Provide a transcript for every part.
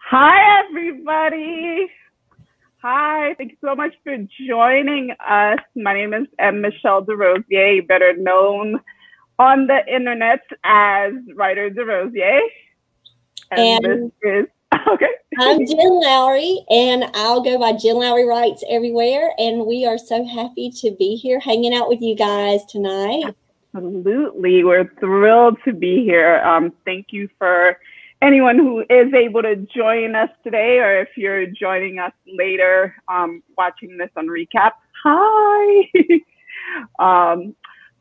Hi, everybody. Hi, thank you so much for joining us. My name is Michelle DeRosier, better known on the internet as WriterDerosier. And this is, okay. I'm Jen Lowry, and I'll go by Jen Lowry Writes everywhere. And we are so happy to be here hanging out with you guys tonight. Absolutely. We're thrilled to be here. Thank you for anyone who is able to join us today, or if you're joining us later, watching this on recap, hi.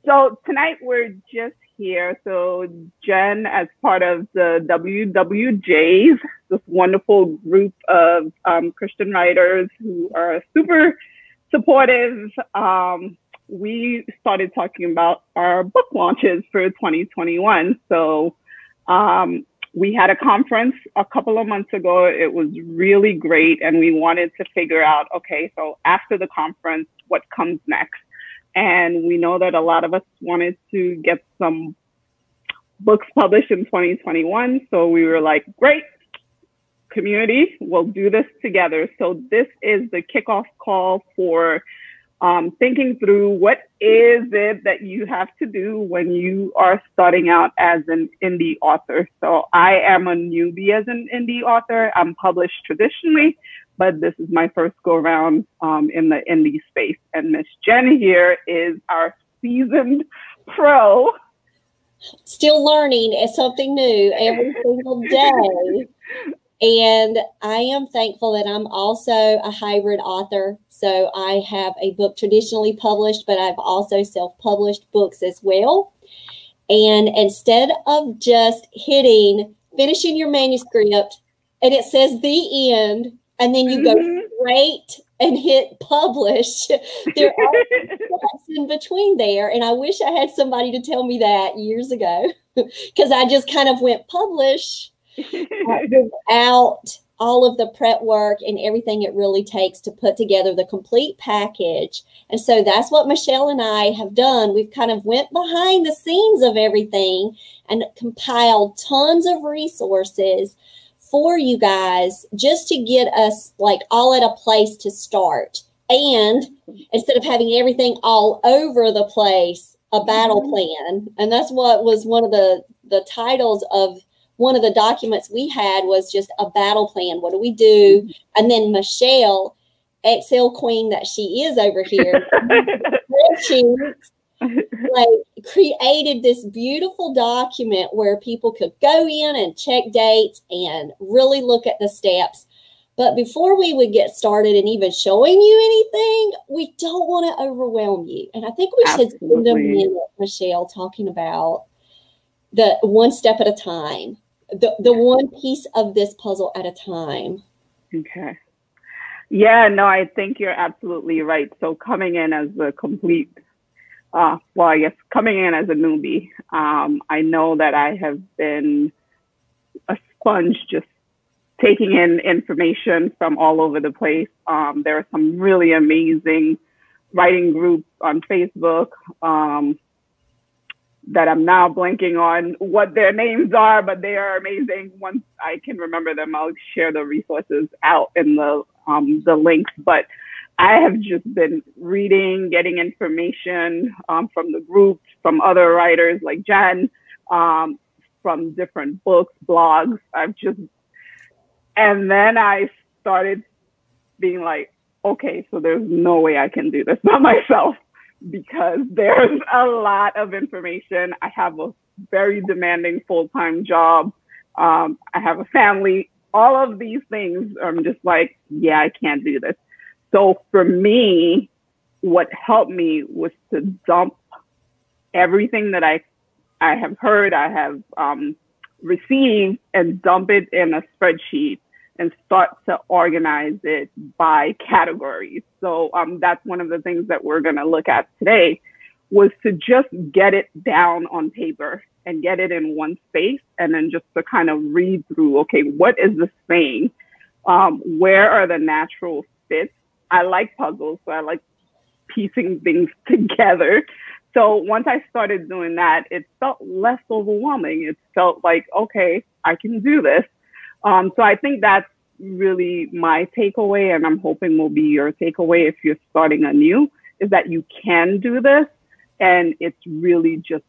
So tonight we're just here. So Jen, as part of the WWJs, this wonderful group of Christian writers who are super supportive, we started talking about our book launches for 2021. So we had a conference a couple of months ago. It was really great. And we wanted to figure out, okay, so after the conference, what comes next? And we know that a lot of us wanted to get some books published in 2021. So we were like, great, community, we'll do this together. So this is the kickoff call for thinking through what is it that you have to do when you are starting out as an indie author. So I am a newbie as an indie author. I'm published traditionally, but this is my first go around in the indie space. And Miss Jen here is our seasoned pro. Still learning something new every single day. And I am thankful that I'm also a hybrid author. So I have a book traditionally published, but I've also self-published books as well. And instead of just finishing your manuscript, and it says the end, and then you go straight and hit publish, there are steps in between there. And I wish I had somebody to tell me that years ago, because I just kind of went publish without all of the prep work and everything it really takes to put together the complete package. And so that's what Michelle and I have done. We've kind of went behind the scenes of everything and compiled tons of resources for you guys just to get us like all at a place to start. And instead of having everything all over the place, a battle plan. And that's what was one of the titles of one of the documents we had, was just a battle plan. What do we do? And then Michelle, Excel queen that she is over here, she created this beautiful document where people could go in and check dates and really look at the steps. But before we would get started and even showing you anything, we don't want to overwhelm you. And I think we should spend a minute, Michelle, talking about the one step at a time. The one piece of this puzzle at a time. Okay. Yeah, no, I think you're absolutely right. So coming in as a complete, coming in as a newbie, I know that I have been a sponge just taking in information from all over the place. There are some really amazing writing groups on Facebook, that I'm now blanking on what their names are, but they are amazing. Once I can remember them, I'll share the resources out in the links. But I have just been reading, getting information from the groups, from other writers like Jen, from different books, blogs. And then I started being like, okay, so there's no way I can do this by myself, because there's a lot of information. I have a very demanding full-time job. I have a family, all of these things. I'm just like, yeah, I can't do this. So for me, what helped me was to dump everything that I have heard, I have received, and dump it in a spreadsheet and start to organize it by categories. So that's one of the things that we're gonna look at today, was to just get it down on paper and get it in one space, and then just to kind of read through, okay, what is this saying? Where are the natural fits? I like puzzles, so I like piecing things together. So once I started doing that, it felt less overwhelming. It felt like, okay, I can do this. So I think that's really my takeaway, and I'm hoping will be your takeaway if you're starting anew, is that you can do this. And it's really just,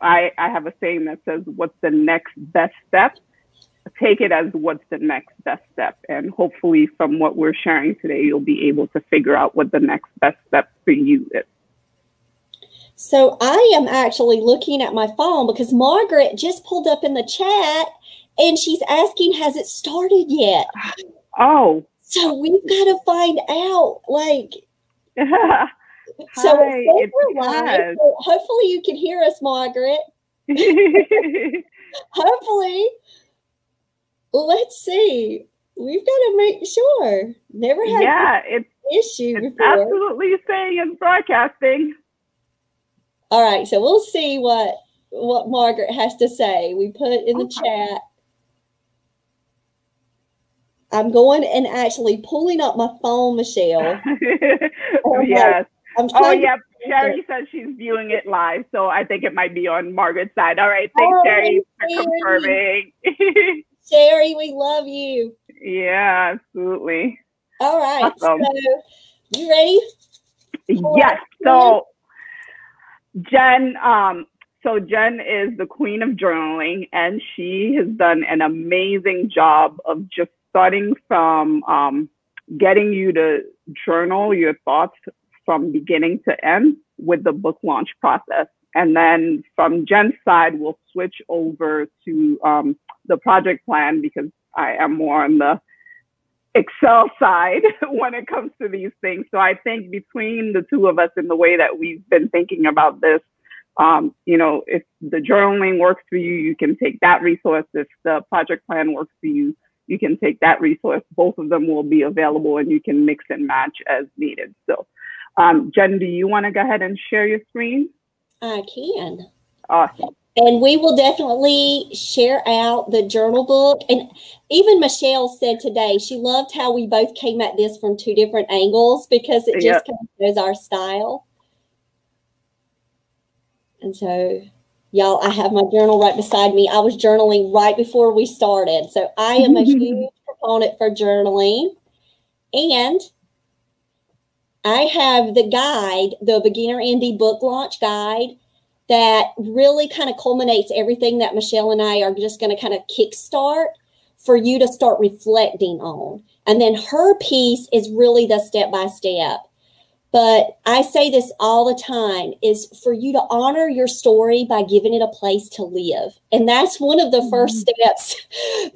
I have a saying that says, what's the next best step? Take it as what's the next best step. And hopefully from what we're sharing today, you'll be able to figure out what the next best step for you is. So I am actually looking at my phone because Margaret just pulled up in the chat and she's asking, has it started yet? Oh. So we've got to find out, like. So Hi, we're live. So hopefully you can hear us, Margaret. Hopefully. Let's see. We've got to make sure. Never had an issue before. Absolutely saying it's broadcasting. All right, so we'll see what Margaret has to say. We put in the chat. I'm going and actually pulling up my phone, Michelle. Yes. Sherry says she's viewing it live, so I think it might be on Margaret's side. All right, thanks, Sherry, for confirming. Sherry, we love you. Yeah, absolutely. All right, awesome. So you ready? Yes. So Jen, Jen is the queen of journaling, and she has done an amazing job of just starting from getting you to journal your thoughts from beginning to end with the book launch process. And then from Jen's side, we'll switch over to the project plan, because I am more on the Excel side when it comes to these things. So I think between the two of us in the way that we've been thinking about this, if the journaling works for you, you can take that resource. If the project plan works for you, you can take that resource. Both of them will be available and you can mix and match as needed. So Jen, do you want to go ahead and share your screen? I can. Awesome. And we will definitely share out the journal book. And even Michelle said today, she loved how we both came at this from two different angles, because it just kind of shows our style. And so, y'all, I have my journal right beside me. I was journaling right before we started. So I am a huge proponent for journaling. And I have the guide, the Beginner Indie Book Launch Guide, that really kind of culminates everything that Michelle and I are just going to kind of kickstart for you to start reflecting on. And then her piece is really the step-by-step. But I say this all the time, is for you to honor your story by giving it a place to live. And that's one of the first steps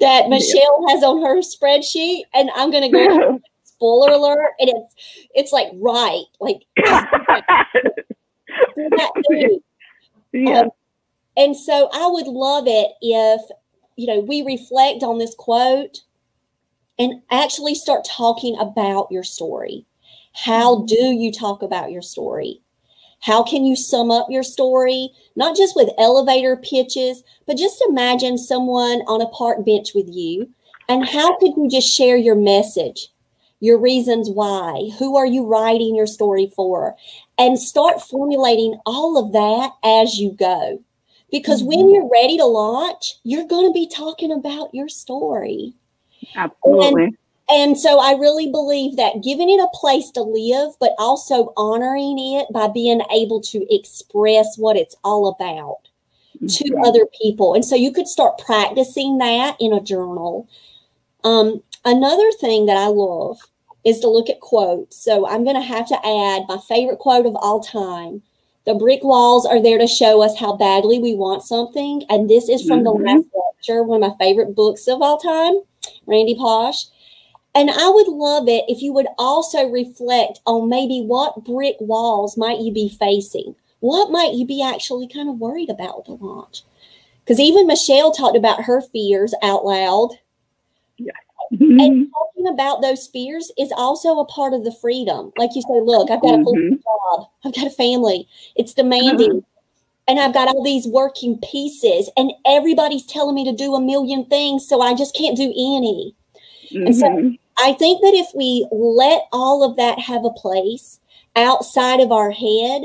that Michelle has on her spreadsheet. And I'm going to go, spoiler alert, and it's like, right, like, do that too. Yeah. And so I would love it if, we reflect on this quote and actually start talking about your story. How do you talk about your story? How can you sum up your story? Not just with elevator pitches, but just imagine someone on a park bench with you. And how could you just share your message, your reasons why? Who are you writing your story for? And start formulating all of that as you go. Because when you're ready to launch, you're going to be talking about your story. Absolutely. And so I really believe that giving it a place to live, but also honoring it by being able to express what it's all about to other people. And so you could start practicing that in a journal. Another thing that I love is to look at quotes. So I'm going to have to add my favorite quote of all time. The brick walls are there to show us how badly we want something. And this is from the last lecture, one of my favorite books of all time, Randy Posh. And I would love it if you would also reflect on maybe what brick walls might you be facing. What might you be actually kind of worried about with the launch? Because even Michelle talked about her fears out loud. Yeah. And talking about those fears is also a part of the freedom. Like you say, look, I've got a full-time job. I've got a family. It's demanding. And I've got all these working pieces. And everybody's telling me to do a million things, so I just can't do any. And so I think that if we let all of that have a place outside of our head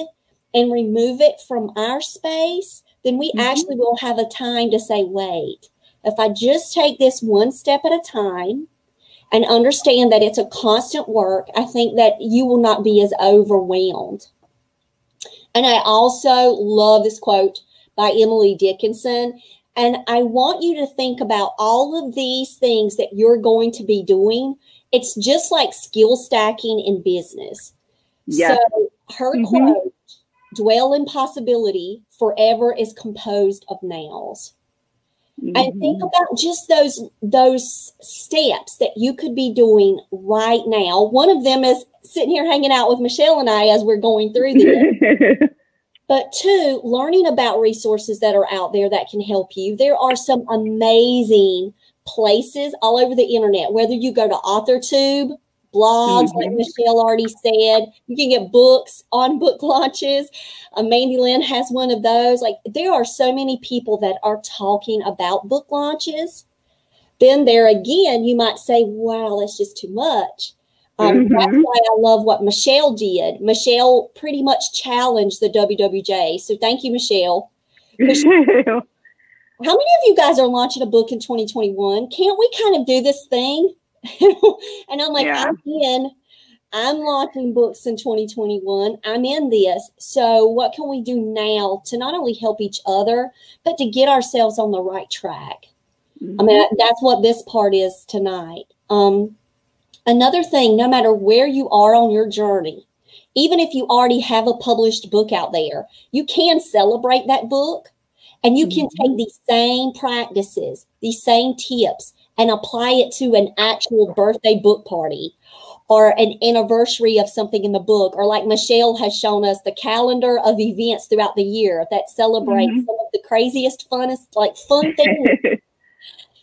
and remove it from our space, then we actually will have a time to say, wait, if I just take this one step at a time and understand that it's a constant work, I think that you will not be as overwhelmed. And I also love this quote by Emily Dickinson. And I want you to think about all of these things that you're going to be doing. It's just like skill stacking in business. Yes. So her quote, dwell in possibility, forever is composed of nows. And think about just those steps that you could be doing right now. One of them is sitting here hanging out with Michelle and I as we're going through this. But two, learning about resources that are out there that can help you. There are some amazing places all over the internet, whether you go to AuthorTube, blogs, like Michelle already said, you can get books on book launches. Mandy Lynn has one of those. Like, there are so many people that are talking about book launches. Then there again, you might say, wow, that's just too much. That's why I love what Michelle did. Michelle pretty much challenged the WWJ. So thank you, Michelle. How many of you guys are launching a book in 2021? Can't we kind of do this thing? And I'm like, I'm launching books in 2021. I'm in this. So what can we do now to not only help each other, but to get ourselves on the right track? I mean, that's what this part is tonight. Another thing, no matter where you are on your journey, even if you already have a published book out there, you can celebrate that book, and you can take these same practices, these same tips, and apply it to an actual birthday book party or an anniversary of something in the book, or like Michelle has shown us, the calendar of events throughout the year that celebrate some of the craziest, funnest, like fun things.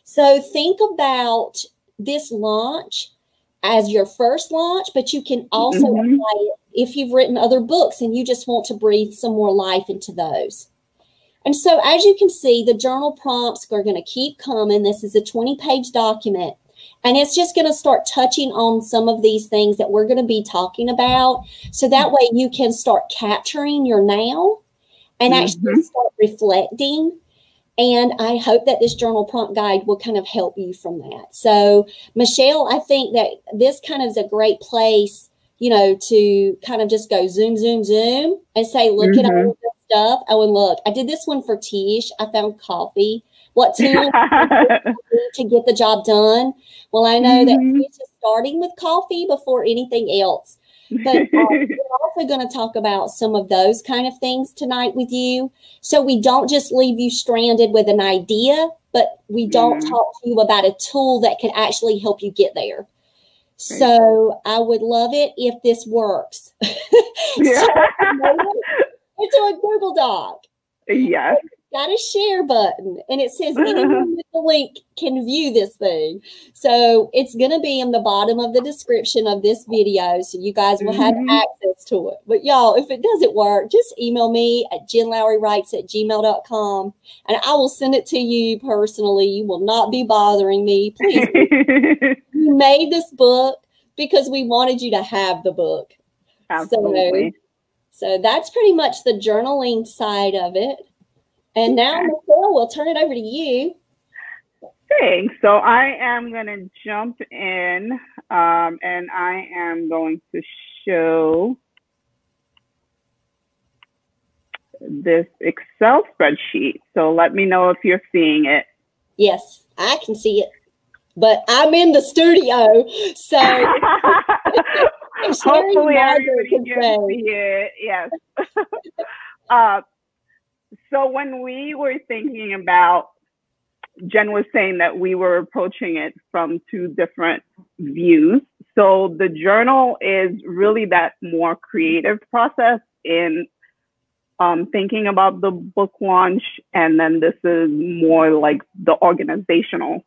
So think about this launch as your first launch, but you can also apply it if you've written other books and you just want to breathe some more life into those. And so as you can see, the journal prompts are going to keep coming. This is a 20-page document, and it's just going to start touching on some of these things that we're going to be talking about. So that way you can start capturing your now and actually start reflecting. And I hope that this journal prompt guide will kind of help you from that. So Michelle, I think that this kind of is a great place, you know, to kind of just go zoom, zoom, zoom and say, look at all of this stuff. Oh, and look, I did this one for Tish. I found coffee. What tools to get the job done? Well, I know that Tish is starting with coffee before anything else. But we're also going to talk about some of those kind of things tonight with you. So we don't just leave you stranded with an idea, but we don't talk to you about a tool that can actually help you get there. So I would love it if this works. Into a Google Doc. Yes. Got a share button, and it says anyone with the link can view this thing. So it's going to be in the bottom of the description of this video, so you guys will have access to it. But y'all, if it doesn't work, just email me at jenlowrywrites@gmail.com, and I will send it to you personally. You will not be bothering me. Please. We made this book because we wanted you to have the book. Absolutely. So that's pretty much the journaling side of it. And now, Michelle, we'll turn it over to you. Thanks. So I am going to jump in and I am going to show this Excel spreadsheet. So let me know if you're seeing it. Yes, I can see it. But I'm in the studio, so hopefully everybody can see it. Yes. So when we were thinking about, Jen was saying that we were approaching it from two different views. So the journal is really that more creative process in thinking about the book launch. And then this is more like the organizational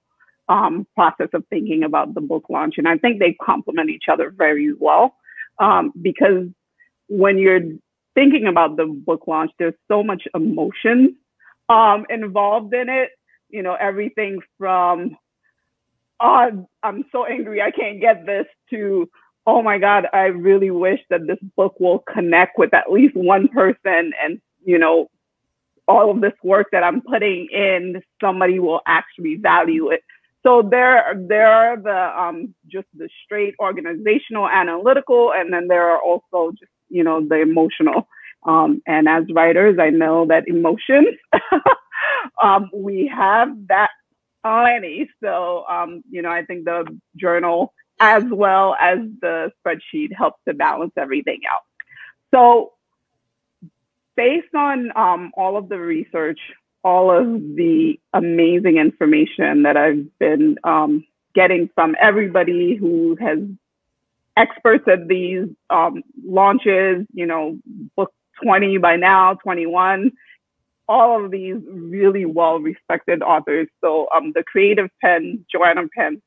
process of thinking about the book launch. And I think they complement each other very well because when you're thinking about the book launch, there's so much emotion involved in it. You know, everything from, oh, I'm so angry, I can't get this, to, oh my God, I really wish that this book will connect with at least one person, and, you know, all of this work that I'm putting in, somebody will actually value it. So there are the just the straight organizational, analytical, and then there are also just, you know, the emotional. And as writers, I know that emotions, we have that plenty. So, you know, I think the journal as well as the spreadsheet helps to balance everything out. So based on all of the research, all of the amazing information that I've been getting from everybody who has experts at these launches, you know, book 20 by now, 21, all of these really well-respected authors. So the Creative Pen, Joanna Penn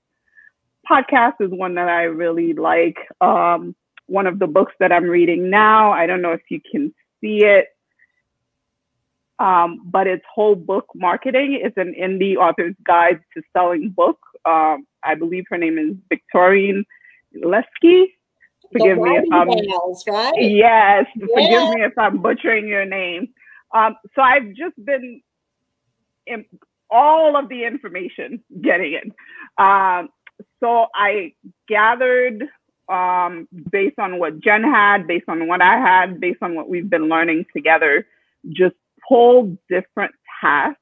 podcast is one that I really like. One of the books that I'm reading now, I don't know if you can see it, but it's Whole Book Marketing. It's an indie author's guide to selling book. I believe her name is Victorine Lesky. Forgive me if I'm right? Yes, forgive me if I'm butchering your name. So I've just been in all of the information getting it. So I gathered based on what Jen had, based on what I had, based on what we've been learning together, just pull different tasks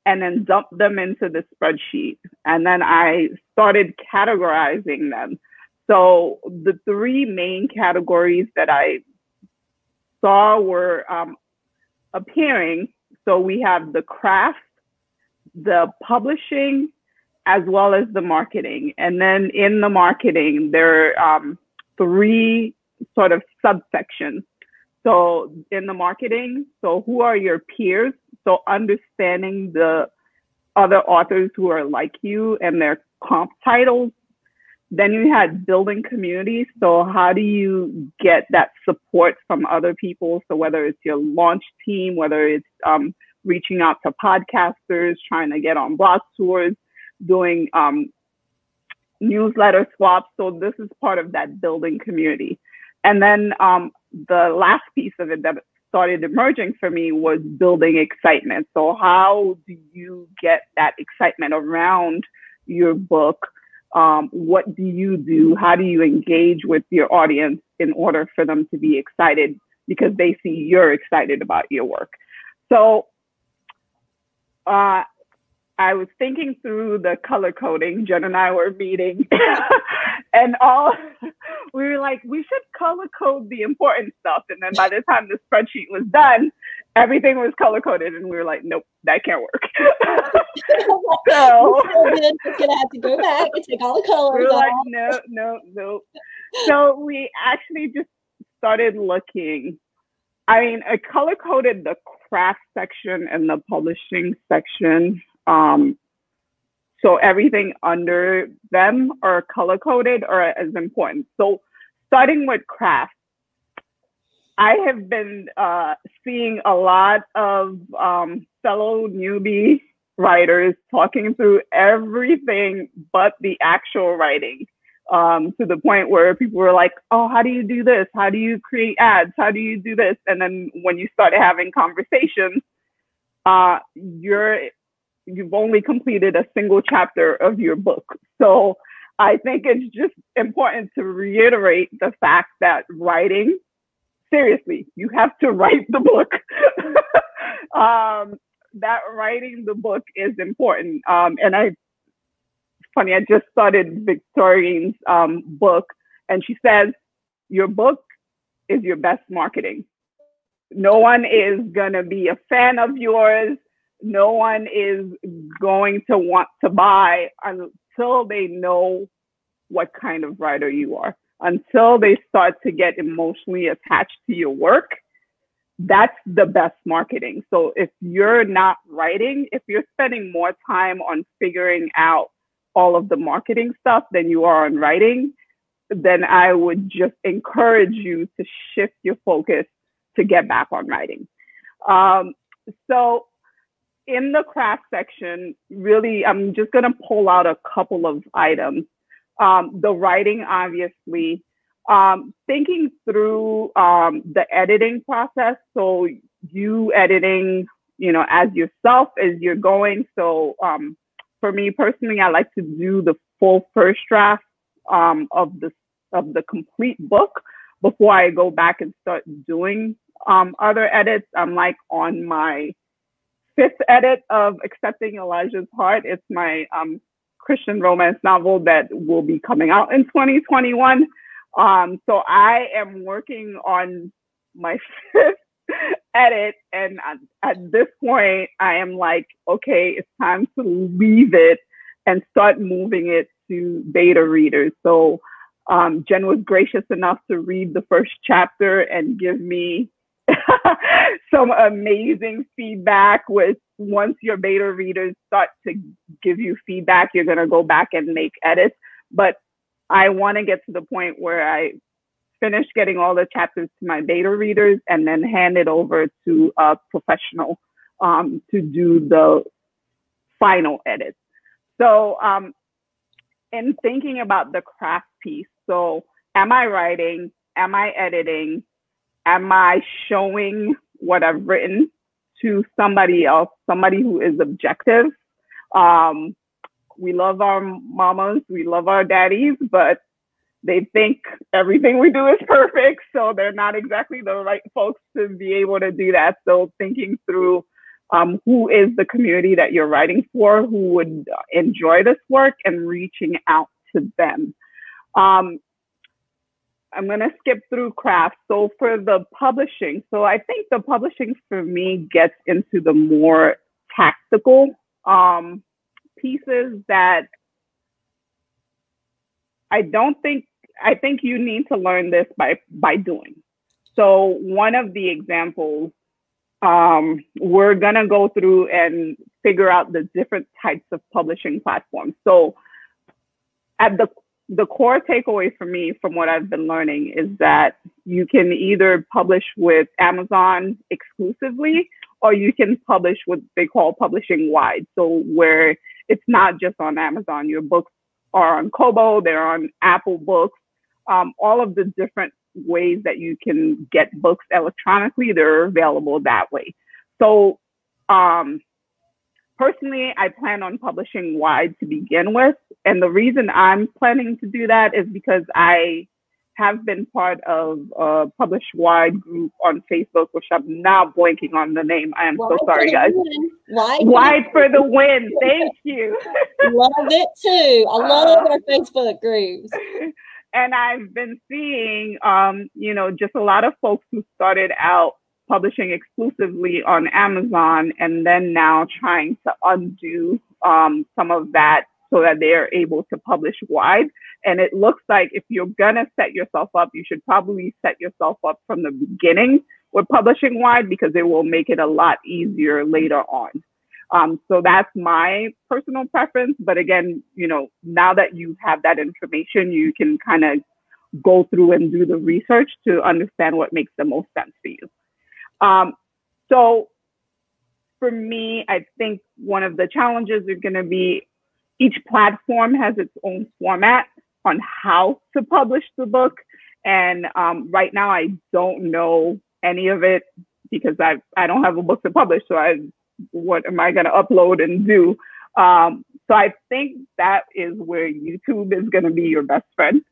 and then dump them into the spreadsheet. And then I started categorizing them. So the three main categories that I saw were appearing. So we have the craft, the publishing, as well as the marketing. And then in the marketing, there are three sort of subsections. So in the marketing, so who are your peers? So understanding the other authors who are like you and their comp titles. Then you had building communities. So how do you get that support from other people? So whether it's your launch team, whether it's reaching out to podcasters, trying to get on blog tours, doing newsletter swaps. So this is part of that building community. And then the last piece of it that started emerging for me was building excitement. So how do you get that excitement around your book? What do you do? How do you engage with your audience in order for them to be excited because they see you're excited about your work? So I was thinking through the color coding. Jen and I were meeting and we were like, we should color code the important stuff. And then by the time the spreadsheet was done, everything was color coded. And we were like, nope, that can't work. So we're gonna have to go back and take all the colors we were like, off. no. So we actually just started looking. I mean, I color coded the craft section and the publishing section. So everything under them are color coded or as important. So starting with craft, I have been seeing a lot of fellow newbie writers talking through everything but the actual writing, to the point where people were like, oh, how do you do this? How do you create ads? How do you do this? And then when you started having conversations, you've only completed a single chapter of your book. So I think it's just important to reiterate the fact that writing, seriously, you have to write the book. That writing the book is important. And I just started Victorine's book, and she says, your book is your best marketing. No one is gonna be a fan of yours. No one is going to want to buy until they know what kind of writer you are, until they start to get emotionally attached to your work. That's the best marketing. So if you're not writing, if you're spending more time on figuring out all of the marketing stuff than you are on writing, then I would just encourage you to shift your focus to get back on writing. So in the craft section, really, I'm just going to pull out a couple of items. The writing, obviously, thinking through the editing process. So you editing, as yourself as you're going. So for me personally, I like to do the full first draft of the complete book before I go back and start doing other edits. I'm like on my 5th edit of Accepting Elijah's Heart. It's my Christian romance novel that will be coming out in 2021. So I am working on my 5th edit, and at this point I am like, okay, it's time to leave it and start moving it to beta readers. So Jen was gracious enough to read the first chapter and give me some amazing feedback. With once your beta readers start to give you feedback, you're going to go back and make edits. But I want to get to the point where I finish getting all the chapters to my beta readers and then hand it over to a professional to do the final edits. So in thinking about the craft piece, so am I writing? Am I editing? Am I showing what I've written to somebody else, somebody who is objective? We love our mamas, we love our daddies, but they think everything we do is perfect. So they're not exactly the right folks to be able to do that. So thinking through who is the community that you're writing for, who would enjoy this work, and reaching out to them. I'm going to skip through craft. So for the publishing, so I think the publishing for me gets into the more tactical pieces that I think you need to learn this by doing. So one of the examples, we're going to go through and figure out the different types of publishing platforms. So at the core takeaway for me from what I've been learning is that you can either publish with Amazon exclusively, or you can publish what they call publishing wide. So where it's not just on Amazon, your books are on Kobo, they're on Apple Books, all of the different ways that you can get books electronically, they're available that way. So personally, I plan on publishing wide to begin with. And the reason I'm planning to do that is because I have been part of a Publish Wide group on Facebook, which I'm now blanking on the name. I am so sorry, guys. Wide for the win. Thank you. Love it too. I love our Facebook groups. And I've been seeing, just a lot of folks who started out publishing exclusively on Amazon and then now trying to undo some of that so that they are able to publish wide. And it looks like if you're gonna set yourself up, you should probably set yourself up from the beginning with publishing wide, because it will make it a lot easier later on. So that's my personal preference. But again, now that you have that information, you can kind of go through and do the research to understand what makes the most sense for you. So for me, I think one of the challenges is going to be each platform has its own format on how to publish the book. And right now, I don't know any of it because I don't have a book to publish. So what am I going to upload and do? So I think that is where YouTube is going to be your best friend.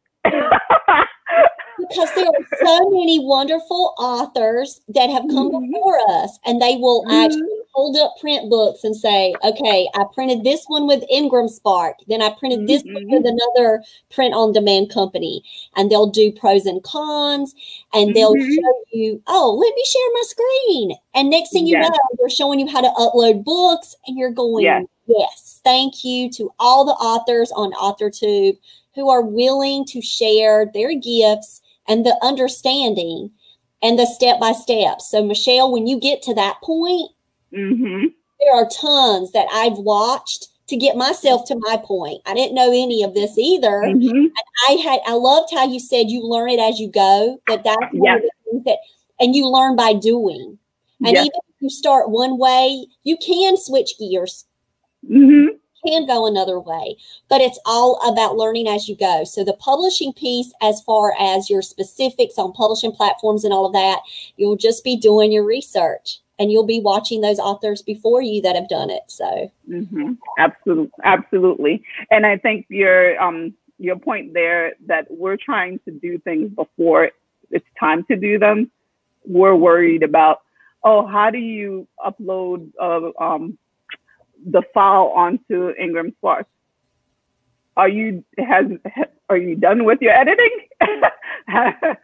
Because there are so many wonderful authors that have come before us, and they will actually hold up print books and say, okay, I printed this one with Ingram Spark, then I printed this one with another print-on-demand company, and they'll do pros and cons, and they'll show you, oh, let me share my screen. And next thing you know, they're showing you how to upload books, and you're going, yes, thank you to all the authors on AuthorTube who are willing to share their gifts and the understanding and the step-by-step. So, Michelle, when you get to that point, there are tons that I've watched to get myself to my point. I didn't know any of this either. And I loved how you said you learn it as you go, that's one of the things that, and you learn by doing. And even if you start one way, you can switch gears. can go another way, but it's all about learning as you go. So the publishing piece, as far as your specifics on publishing platforms and all of that, you'll just be doing your research and you'll be watching those authors before you that have done it. So absolutely. And I think your point there that we're trying to do things before it's time to do them. We're worried about, how do you upload the file onto Ingram Spark? Are you done with your editing? Have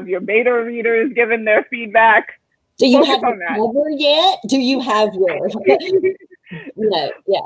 your beta readers given their feedback? Do you have your cover yet? Do you have your? No, yeah.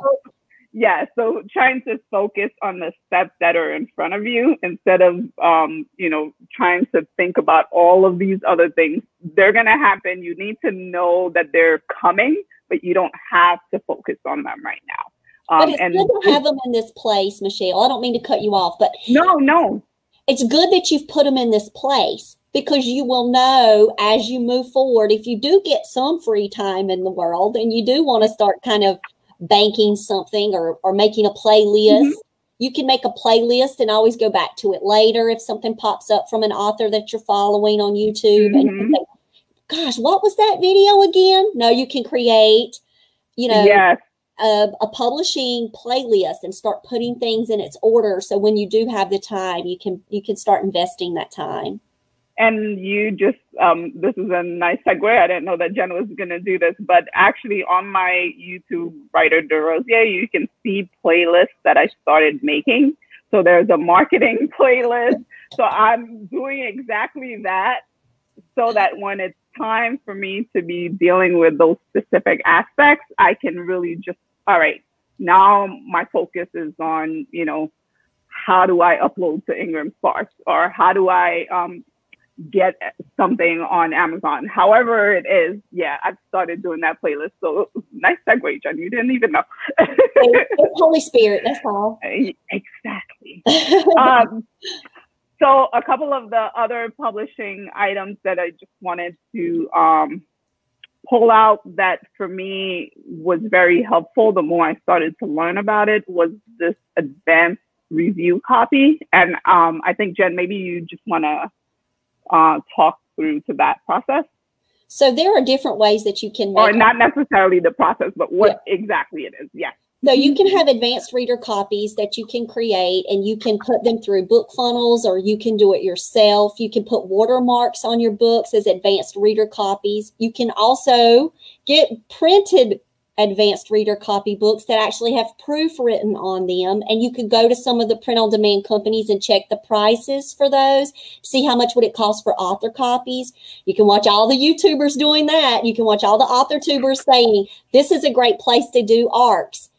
Yeah, so trying to focus on the steps that are in front of you instead of, trying to think about all of these other things. They're going to happen. You need to know that they're coming, but you don't have to focus on them right now. But it's good to have them in this place, Michelle. I don't mean to cut you off, but no. It's good that you've put them in this place because you will know as you move forward, if you do get some free time in the world and you do want to start kind of banking something or making a playlist, you can make a playlist and always go back to it later if something pops up from an author that you're following on YouTube and you can say, gosh, what was that video again? No, you can create, a publishing playlist and start putting things in its order. So when you do have the time, you can start investing that time. And you just, this is a nice segue. I didn't know that Jen was going to do this, but actually on my YouTube WriterDerosier, you can see playlists that I started making. So there's a marketing playlist. So I'm doing exactly that so that when it's time for me to be dealing with those specific aspects, I can really just, all right, now my focus is on, how do I upload to Ingram Spark, or how do I get something on Amazon? However it is, I've started doing that playlist. So nice segue, Jen. You didn't even know. It's Holy Spirit, that's all. Exactly. So a couple of the other publishing items that I just wanted to pull out that for me was very helpful the more I started to learn about it was this advanced review copy. And I think, Jen, maybe you just want to talk through to that process. So there are different ways that you can make, or not necessarily the process, but what exactly it is. Yes. So you can have advanced reader copies that you can create and you can put them through book funnels, or you can do it yourself. You can put watermarks on your books as advanced reader copies. You can also get printed advanced reader copy books that actually have proof written on them. And you could go to some of the print on demand companies and check the prices for those, see how much would it cost for author copies. You can watch all the YouTubers doing that. You can watch all the author tubers saying, this is a great place to do ARCs.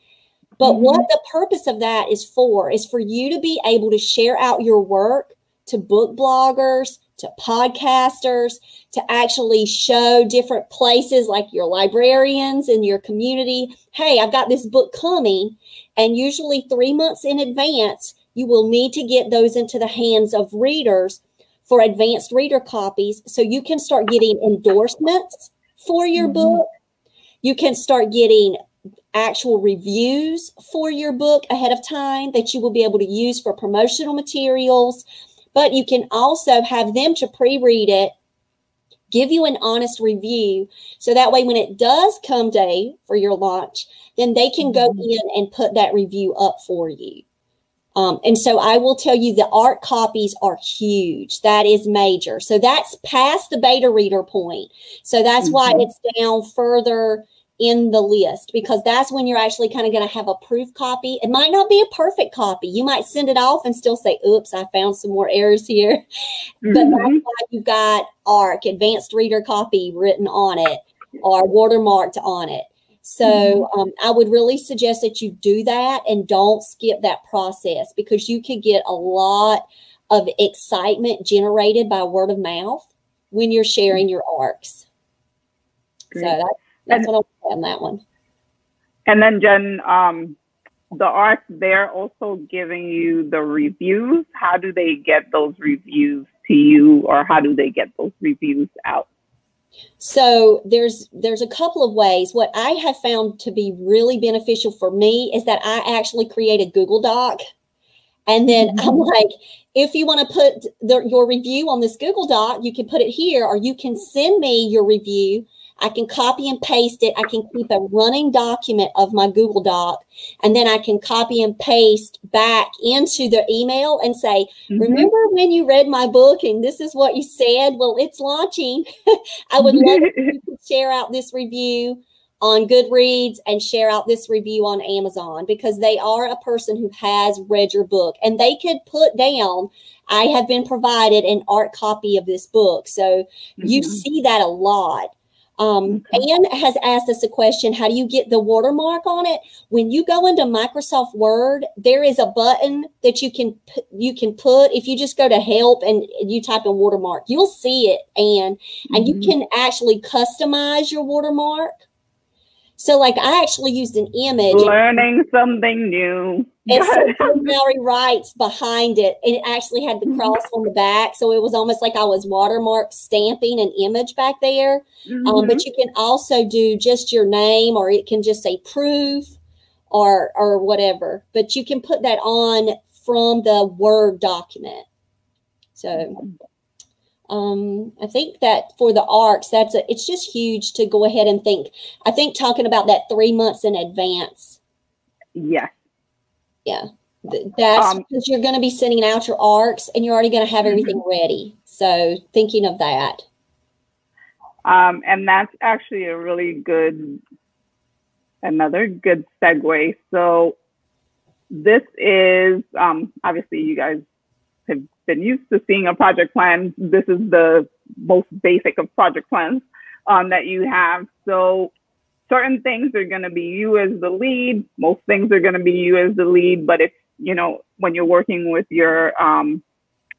But what the purpose of that is for you to be able to share out your work to book bloggers, to podcasters, to actually show different places like your librarians in your community. Hey, I've got this book coming. And usually 3 months in advance, you will need to get those into the hands of readers for advanced reader copies. So you can start getting endorsements for your book. You can start getting actual reviews for your book ahead of time that you will be able to use for promotional materials. But you can also have them to pre-read it, give you an honest review. So that way, when it does come day for your launch, then they can go in and put that review up for you. And so I will tell you the ARC copies are huge. That is major. So that's past the beta reader point. So that's why it's down further in the list, because that's when you're actually kind of going to have a proof copy. It might not be a perfect copy. You might send it off and still say, oops, I found some more errors here. But that's why you've got ARC, advanced reader copy written on it or watermarked on it. So I would really suggest that you do that and don't skip that process, because you could get a lot of excitement generated by word of mouth when you're sharing your ARCs. Great. So that's what I'll say on that one. And then, Jen, the ARC, they're also giving you the reviews. How do they get those reviews to you, or how do they get those reviews out? So there's a couple of ways. What I have found to be really beneficial for me is that I actually create a Google Doc. And then I'm like, if you want to put your review on this Google Doc, you can put it here, or you can send me your review. I can copy and paste it. I can keep a running document of my Google Doc, and then I can copy and paste back into the email and say, remember when you read my book and this is what you said? Well, it's launching. I would love if you could share out this review on Goodreads and share out this review on Amazon, because they are a person who has read your book, and they could put down, I have been provided an art copy of this book. So you see that a lot. Anne has asked us a question: how do you get the watermark on it? When you go into Microsoft Word, there is a button that you can put. If you just go to help and you type in watermark, you'll see it, Anne, and you can actually customize your watermark. So, like, I actually used an image. Learning something new. And so Lowry writes behind it, and it actually had the cross on the back. So it was almost like I was watermark stamping an image back there. But you can also do just your name, or it can just say proof or whatever. But you can put that on from the Word document. So I think that for the ARCs, it's just huge to go ahead and think. I think talking about that 3 months in advance. Yes. Yeah. That's because you're going to be sending out your ARCs and you're already going to have everything ready. So thinking of that. And that's actually a really another good segue. So this is, obviously you guys have been used to seeing a project plan. This is the most basic of project plans that you have. So certain things are going to be you as the lead. Most things are going to be you as the lead. But if, when you're working with your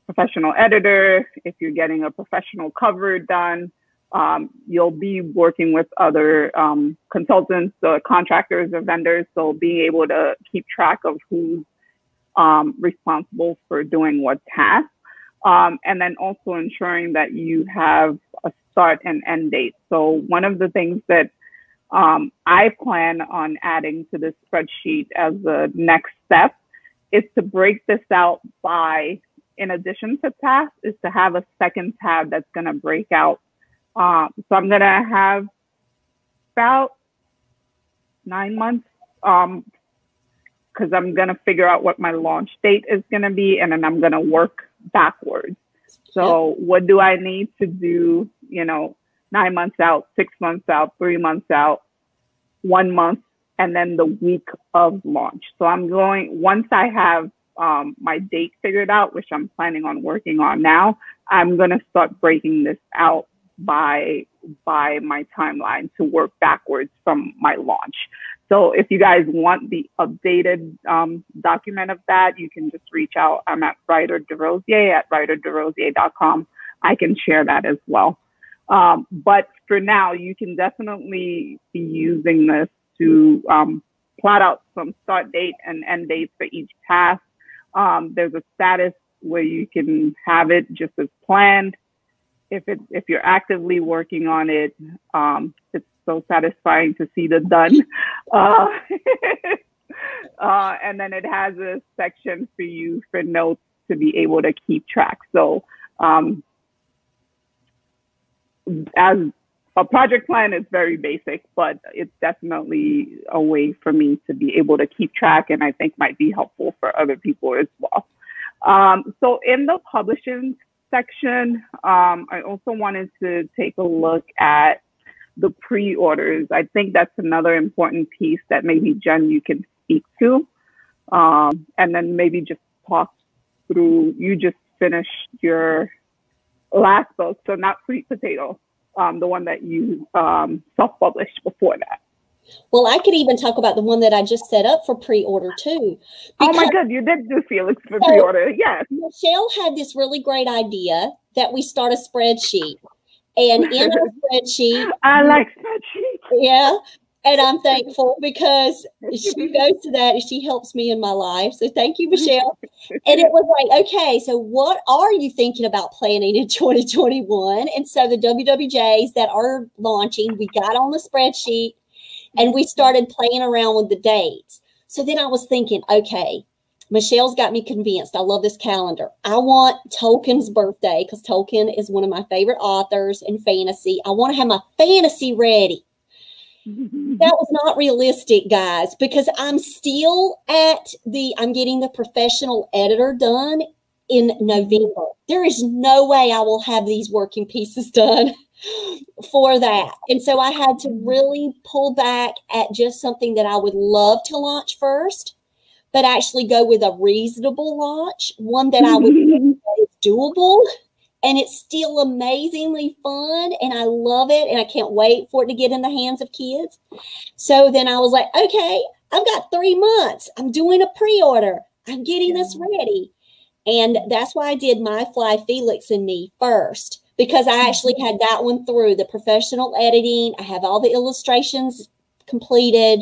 professional editor, if you're getting a professional cover done, you'll be working with other consultants, contractors or vendors. So being able to keep track of who's responsible for doing what task, and then also ensuring that you have a start and end date. So one of the things that I plan on adding to this spreadsheet as the next step is to break this out by, in addition to tasks, is to have a second tab that's going to break out. So I'm going to have about 9 months, because I'm going to figure out what my launch date is going to be, and then I'm going to work backwards. So what do I need to do, 9 months out, 6 months out, 3 months out, 1 month, and then the week of launch. So I'm going, once I have my date figured out, which I'm planning on working on now, I'm going to start breaking this out by my timeline to work backwards from my launch. So if you guys want the updated document of that, you can just reach out. I'm at WriterDerosier at WriterDerosier.com. I can share that as well. But for now, you can definitely be using this to plot out some start date and end dates for each task. There's a status where you can have it just as planned. If you're actively working on it, it's so satisfying to see the done. And then it has a section for you for notes to be able to keep track. So as a project plan is very basic, but it's definitely a way for me to be able to keep track, and I think might be helpful for other people as well. So in the publishing section, I also wanted to take a look at the pre-orders. I think that's another important piece that maybe Jen, you can speak to, and then maybe just talk through. You just finished your last book, so not Sweet Potato, the one that you self-published before that. Well, I could even talk about the one that I just set up for pre-order too. Oh my God, you did do Felix for pre-order, yes. Michelle had this really great idea that we start a spreadsheet. And in our spreadsheet, I like spreadsheets. Yeah. And I'm thankful because she goes to that and she helps me in my life. So thank you, Michelle. And it was like, okay, so what are you thinking about planning in 2021? And so the WWJs that are launching, we got on the spreadsheet and we started playing around with the dates. So then I was thinking, okay, Michelle's got me convinced. I love this calendar. I want Tolkien's birthday because Tolkien is one of my favorite authors in fantasy. I want to have my fantasy ready. That was not realistic, guys, because I'm still I'm getting the professional editor done in November. There is no way I will have these working pieces done for that. And so I had to really pull back at just something that I would love to launch first, but actually go with a reasonable launch, one that I would think is doable. And it's still amazingly fun, and I love it, and I can't wait for it to get in the hands of kids. So then I was like, okay, I've got 3 months. I'm doing a pre-order. I'm getting this ready. And that's why I did My Fly Felix and Me first, because I actually had that one through the professional editing. I have all the illustrations completed,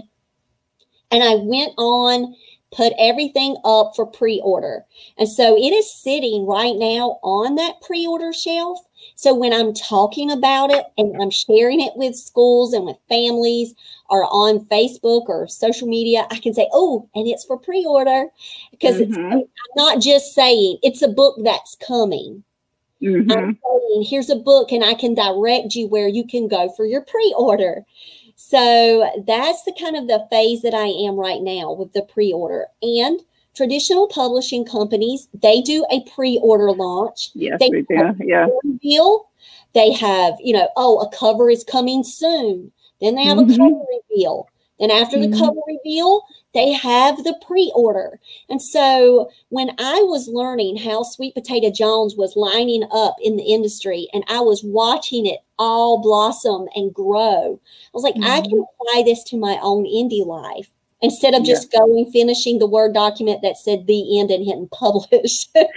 and I went on, put everything up for pre-order. And so it is sitting right now on that pre-order shelf. So when I'm talking about it and I'm sharing it with schools and with families or on Facebook or social media, I can say, oh, and it's for pre-order, because I'm not just saying it's a book that's coming. I'm saying here's a book and I can direct you where you can go for your pre-order. So that's the kind of the phase that I am right now with the pre-order. And traditional publishing companies, they do a pre-order launch. Yes, they do. Yeah. Reveal. They have, a cover is coming soon. Then they have a cover reveal. Then after the cover reveal, they have the pre-order. And so when I was learning how Sweet Potato Jones was lining up in the industry and I was watching it all blossom and grow, I was like, I can apply this to my own indie life instead of just going, finishing the Word document that said the end and hitting publish. So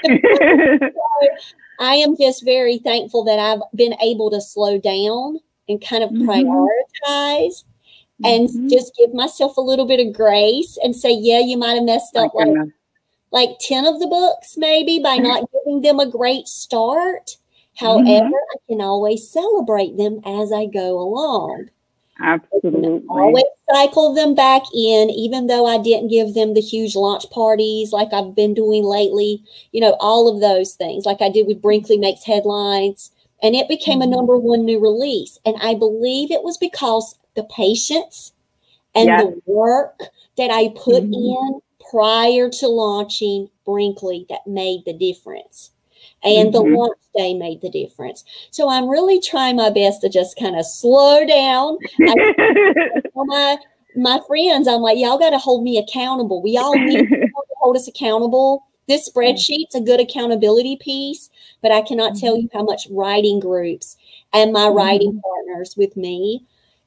I am just very thankful that I've been able to slow down and kind of prioritize and just give myself a little bit of grace and say, yeah, you might have messed up like 10 of the books maybe by not giving them a great start. However, I can always celebrate them as I go along. Absolutely. Always cycle them back in, even though I didn't give them the huge launch parties like I've been doing lately. All of those things like I did with Brinkley Makes Headlines. And it became a #1 new release. And I believe it was because the patience and the work that I put in prior to launching Brinkley that made the difference. And the launch day made the difference. So I'm really trying my best to just kind of slow down. My friends, I'm like, y'all got to hold me accountable. We all need to hold us accountable. This spreadsheet's a good accountability piece, but I cannot tell you how much writing groups and my writing partners with me,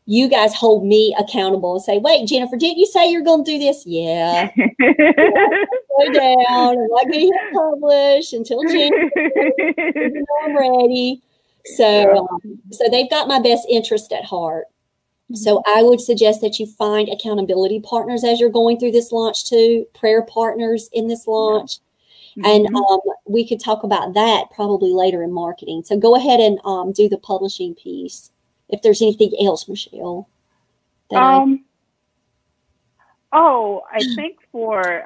you guys hold me accountable and say, wait, Jennifer, didn't you say you're going to do this? Yeah. Slow down. I'm not going to hit publish until January. I'm ready. So they've got my best interest at heart. So I would suggest that you find accountability partners as you're going through this launch too, prayer partners in this launch. And we could talk about that probably later in marketing. So go ahead and do the publishing piece. If there's anything else, Michelle. I think for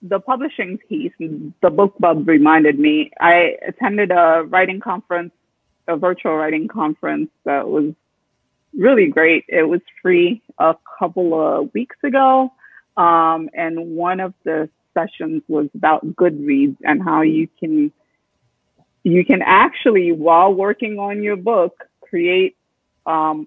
the publishing piece, the book bub reminded me, I attended a writing conference, a virtual writing conference that was really great. It was free a couple of weeks ago. And one of the sessions was about Goodreads and how you can actually, while working on your book, create a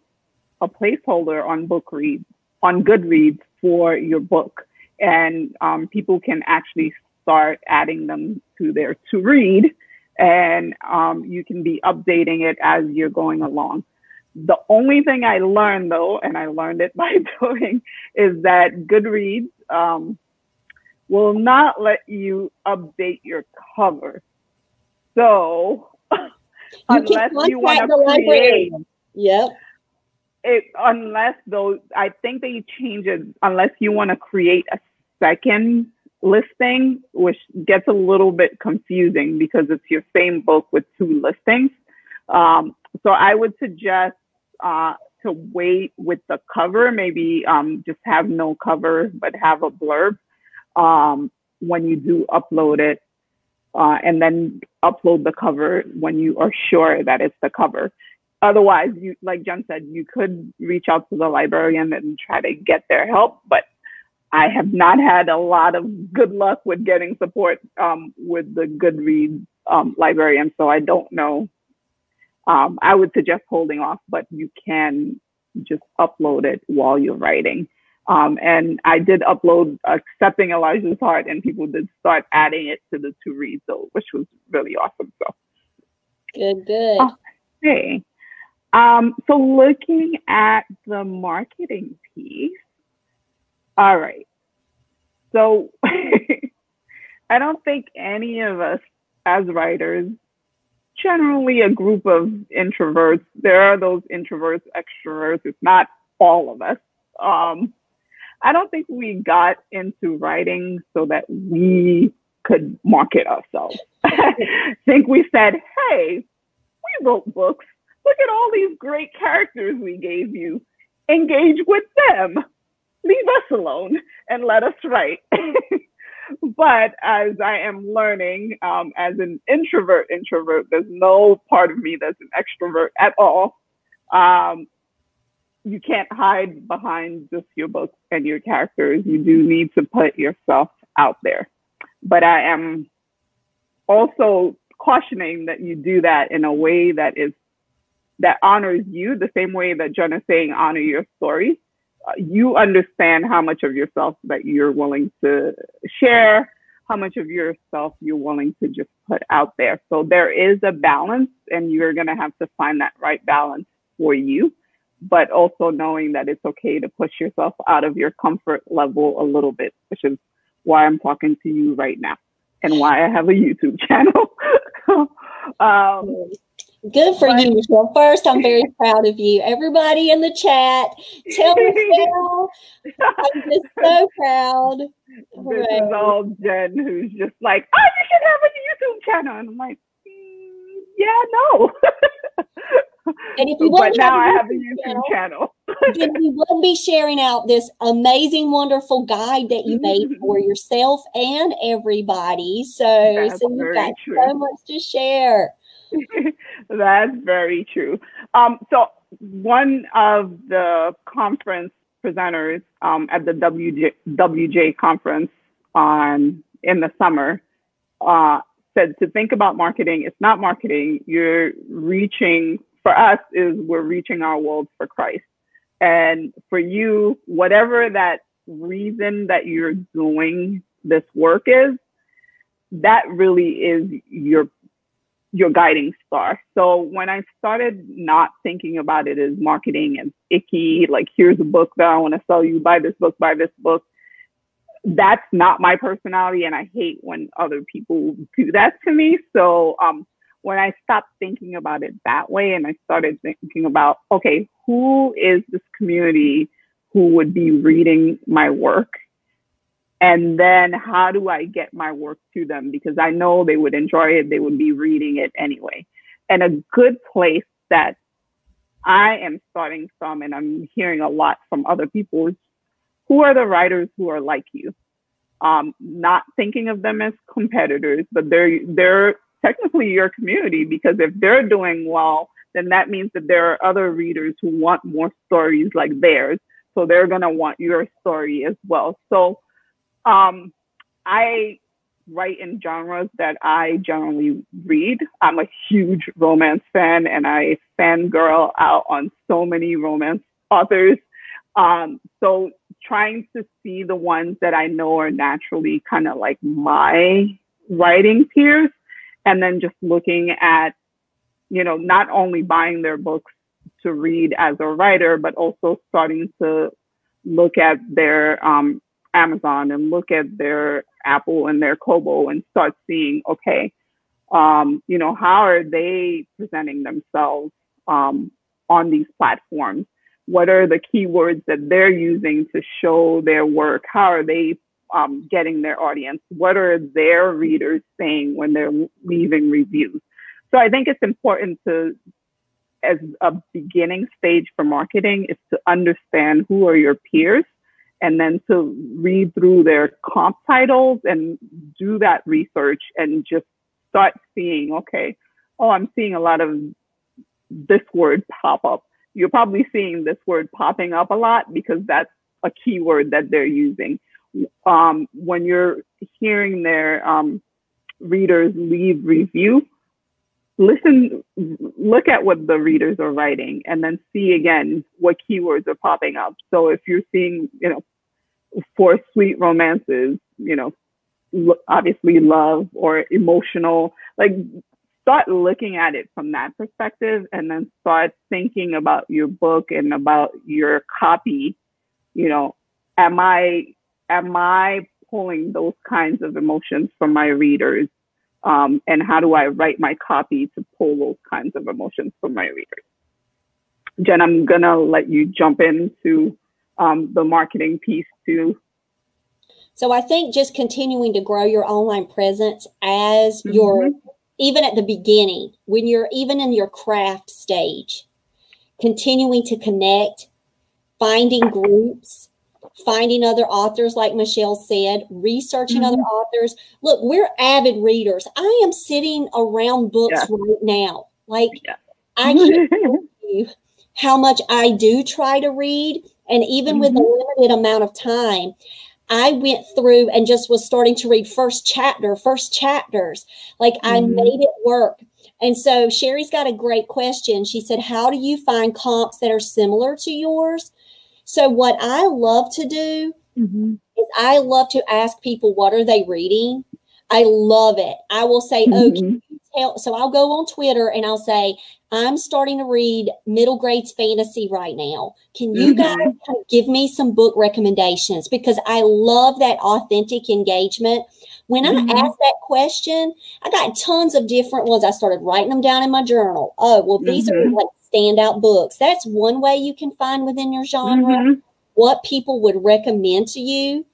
placeholder on Goodreads for your book, and people can actually start adding them to their to read, and you can be updating it as you're going along. The only thing I learned though, and I learned it by doing, is that Goodreads will not let you update your cover. So unless you want to create, Unless though, I think they change it unless you want to create a second listing, which gets a little bit confusing because it's your same book with two listings. So I would suggest to wait with the cover, maybe just have no cover, but have a blurb when you do upload it, and then upload the cover when you are sure that it's the cover. Otherwise, you, like Jen said, you could reach out to the librarian and try to get their help, but I have not had a lot of good luck with getting support with the Goodreads librarian, so I don't know. I would suggest holding off, but you can just upload it while you're writing. And I did upload Accepting Elijah's Heart, and people did start adding it to the to read, so which was really awesome. So good. Okay. So looking at the marketing piece. All right. So I don't think any of us as writers, generally a group of introverts, there are those introverts, extroverts, it's not all of us. I don't think we got into writing so that we could market ourselves. I think we said, hey, we wrote books. Look at all these great characters we gave you. Engage with them. Leave us alone and let us write. But as I am learning, as an introvert, there's no part of me that's an extrovert at all. You can't hide behind just your books and your characters. You do need to put yourself out there. But I am also cautioning that you do that in a way that honors you, the same way that Jen is saying honor your story. You understand how much of yourself that you're willing to share, how much of yourself you're willing to just put out there. So there is a balance, and you're going to have to find that right balance for you, but also knowing that it's okay to push yourself out of your comfort level a little bit, which is why I'm talking to you right now and why I have a YouTube channel. Good for you, Michelle. First, I'm very proud of you. Everybody in the chat, tell Michelle, I'm just so proud. This is all Jen, who's just like, oh, you should have a YouTube channel. And I'm like, yeah, no. And if you but now I have a YouTube channel. Then we will be sharing out this amazing, wonderful guide that you made for yourself and everybody. So you've got so much to share. That's very true. So one of the conference presenters at the WJ conference in the summer said to think about marketing. It's not marketing. You're reaching, for us, we're reaching our world for Christ. And for you, whatever that reason that you're doing this work is, that really is your guiding star. So when I started not thinking about it as marketing and icky, like here's a book that I want to sell you, buy this book, that's not my personality. And I hate when other people do that to me. So when I stopped thinking about it that way and I started thinking about, okay, who is this community who would be reading my work? And then how do I get my work to them? Because I know they would enjoy it. They would be reading it anyway. And a good place that I am starting from, and I'm hearing a lot from other people, is who are the writers who are like you? Not thinking of them as competitors, but they're technically your community, because if they're doing well, then that means that there are other readers who want more stories like theirs. So they're going to want your story as well. So I write in genres that I generally read. I'm a huge romance fan, and I fangirl out on so many romance authors. So trying to see the ones that I know are naturally kind of like my writing peers, and then just looking at, not only buying their books to read as a writer, but also starting to look at their Amazon and look at their Apple and their Kobo and start seeing, okay, how are they presenting themselves on these platforms? what are the keywords that they're using to show their work? How are they getting their audience? What are their readers saying when they're leaving reviews? So I think it's important to, as a beginning stage for marketing, is to understand who are your peers, and then to read through their comp titles and do that research and just start seeing, okay, oh, I'm seeing a lot of this word pop up. You're probably seeing this word popping up a lot because that's a keyword that they're using. When you're hearing their readers leave review, look at what the readers are writing, and then see again what keywords are popping up. So if you're seeing, for sweet romances, obviously love or emotional, like start looking at it from that perspective, and then start thinking about your book and about your copy. Am I pulling those kinds of emotions from my readers? And how do I write my copy to pull those kinds of emotions from my readers? Jen, I'm gonna let you jump into the marketing piece too. So I think just continuing to grow your online presence as your, even at the beginning, when you're even in your craft stage, continuing to connect, finding groups, finding other authors, like Michelle said, researching other authors. Look, we're avid readers. I am sitting around books right now. Like, I can't tell you how much I do try to read. And even with a limited amount of time, I went through and just was starting to read first chapters. Like, I made it work. And so Sherry's got a great question. She said, how do you find comps that are similar to yours? So what I love to do is I love to ask people, what are they reading? I love it. I will say, oh, can you tell? So I'll go on Twitter and I'll say, I'm starting to read middle grades fantasy right now. Can you guys give me some book recommendations? Because I love that authentic engagement. When I asked that question, I got tons of different ones. I started writing them down in my journal. Oh, well, these are like standout books. That's one way you can find within your genre what people would recommend to you.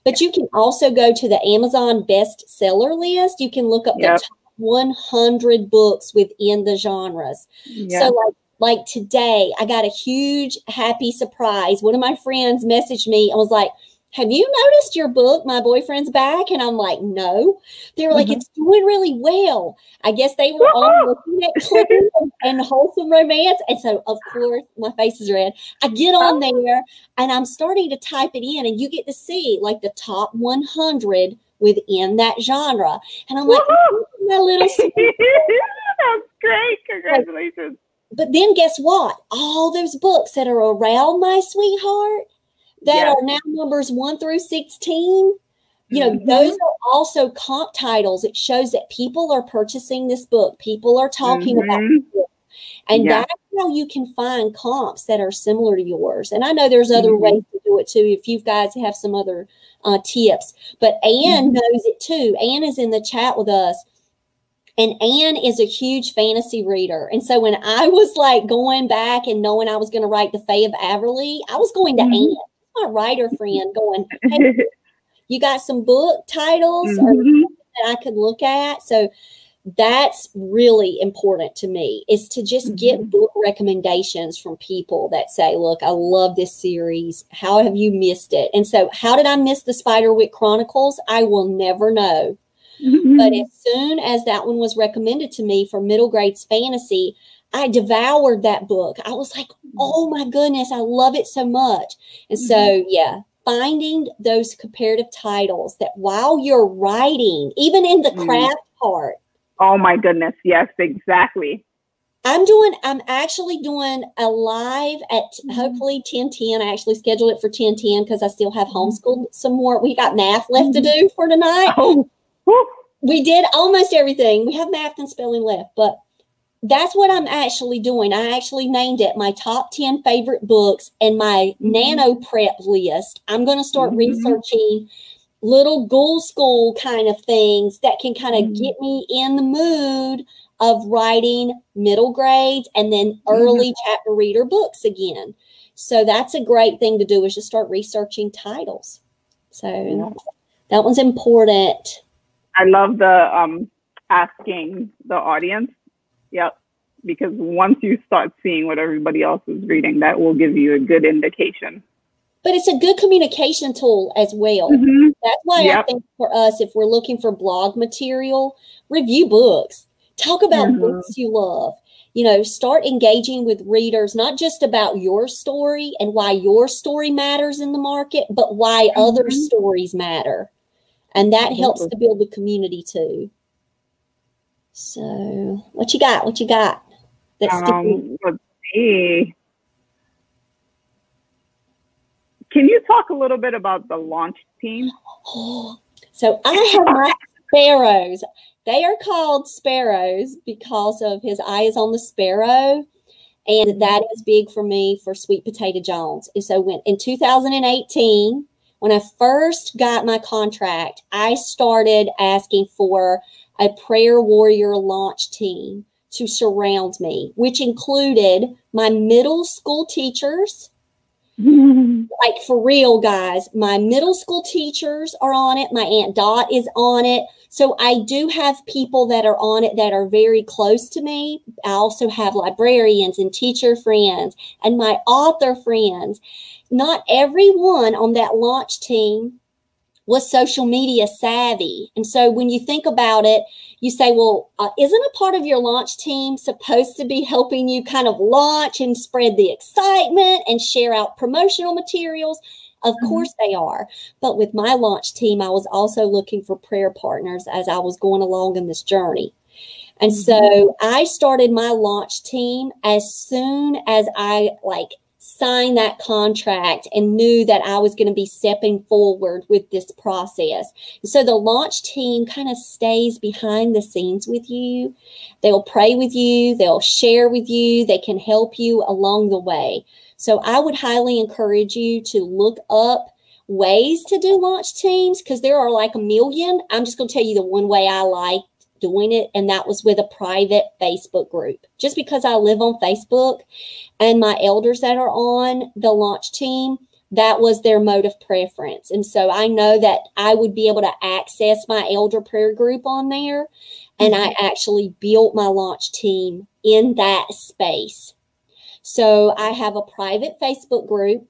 But you can also go to the Amazon bestseller list. You can look up the top 100 books within the genres. So like today, I got a huge happy surprise. One of my friends messaged me and was like, have you noticed your book, My Boyfriend's Back? And I'm like, no. They were like, it's doing really well. I guess they were all looking at clean and wholesome romance. And so, of course, my face is red. I get on there and I'm starting to type it in, and you get to see like the top 100 within that genre. And I'm like, my little that's great. Congratulations. But then guess what? All those books that are around My Sweetheart, that are now numbers 1 through 16, those are also comp titles. It shows that people are purchasing this book. People are talking about this book. And that's how you can find comps that are similar to yours. And I know there's other ways to do it too, if you guys have some other tips. But Anne knows it too. Anne is in the chat with us. And Anne is a huge fantasy reader. And so when I was like going back and knowing I was going to write The Fae of Averly, I was going to Anne, my writer friend, going, hey, you got some book titles or that I could look at? So that's really important to me, is to just get book recommendations from people that say, look, I love this series. How have you missed it? And so how did I miss the Spiderwick Chronicles? I will never know. But as soon as that one was recommended to me for middle grades fantasy, I devoured that book. I was like, oh my goodness, I love it so much. And so, finding those comparative titles that while you're writing, even in the craft part. Oh my goodness. Yes, exactly. I'm actually doing a live at hopefully 10:10. I actually scheduled it for 10:10 because I still have homeschooled some more. We got math left to do for tonight. We did almost everything. We have math and spelling left, but that's what I'm actually doing. I actually named it my top 10 favorite books and my nano prep list. I'm going to start researching little ghoul school kind of things that can kind of get me in the mood of writing middle grades and then early chapter reader books again. So that's a great thing to do, is just start researching titles. So that one's important. I love the asking the audience. Yep. Because once you start seeing what everybody else is reading, that will give you a good indication. But it's a good communication tool as well. That's why I think for us, if we're looking for blog material, review books. Talk about books you love. You know, start engaging with readers, not just about your story and why your story matters in the market, but why other stories matter. And that helps to build the community too. So what you got? What you got? Let's see. Can you talk a little bit about the launch team? So I have my sparrows. They are called sparrows because of his eye is on the sparrow. And that is big for me for Sweet Potato Jones. And so in 2018, when I first got my contract, I started asking for a prayer warrior launch team to surround me, which included my middle school teachers. Like for real, guys, my middle school teachers are on it. My Aunt Dot is on it. So I do have people that are on it that are very close to me. I also have librarians and teacher friends and my author friends. Not everyone on that launch team was social media savvy. And so when you think about it, you say, well, isn't a part of your launch team supposed to be helping you kind of launch and spread the excitement and share out promotional materials? Of course they are. But with my launch team, I was also looking for prayer partners as I was going along in this journey. And so I started my launch team as soon as I signed that contract and knew that I was going to be stepping forward with this process. So the launch team kind of stays behind the scenes with you. They'll pray with you. They'll share with you. They can help you along the way. So I would highly encourage you to look up ways to do launch teams, because there are like a million. I'm just going to tell you the one way I like doing it, and that was with a private Facebook group. Just because I live on Facebook and my elders that are on the launch team, that was their mode of preference. And so I know that I would be able to access my elder prayer group on there. And I actually built my launch team in that space. So I have a private Facebook group.